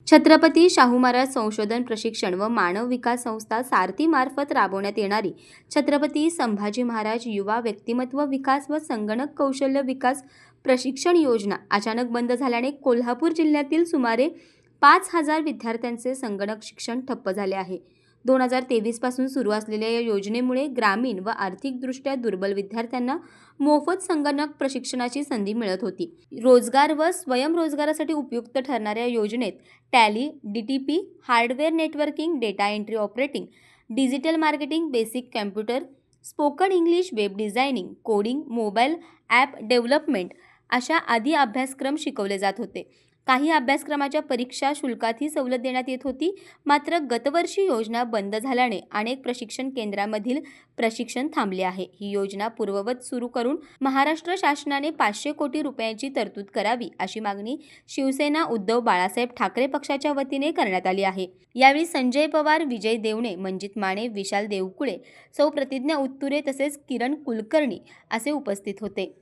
छत्रपती शाहू महाराज संशोधन प्रशिक्षण व मानव विकास संस्था सारथी मार्फत राबवण्यात येणारी छत्रपती संभाजी महाराज युवा व्यक्तिमत्व विकास व संगणक कौशल्य विकास प्रशिक्षण योजना अचानक बंद झाल्याने कोल्हापूर जिल्ह्यातील सुमारे 5,000 विद्यार्थ्यांचे संगणक शिक्षण ठप्प झाले आहे। 2023 पासून सुरू असलेल्या या योजनेमुळे ग्रामीण व आर्थिकदृष्ट्या दुर्बल विद्यार्थ्यांना मोफत संगणक प्रशिक्षणाची संधी मिळत होती। रोजगार व स्वयंरोजगारासाठी उपयुक्त ठरणाऱ्या योजनेत tally, DTP, hardware networking, data entry operating, digital marketing, basic computer, spoken English, web designing, coding, mobile app development अशा आदी अभ्यासक्रम शिकवले जात होते। काही अभ्यासक्रमाच्या परीक्षा शुल्कातही सवलत देण्यात येत होती। मात्र गतवर्षी योजना बंद झाल्याने अनेक प्रशिक्षण केंद्रांमधील प्रशिक्षण थांबले आहे। ही योजना पूर्ववत सुरू करून महाराष्ट्र शासनाने 500 कोटी रुपयांची तरतूद करावी अशी मागणी शिवसेना उद्धव बाळासाहेब ठाकरे पक्षाच्या वतीने करण्यात आली आहे। यावेळी संजय पवार, विजय देवणे, मंजित माने, विशाल देवकुळे, सौ प्रतिज्ञा उत्तुरे तसेच किरण कुलकर्णी असे उपस्थित होते।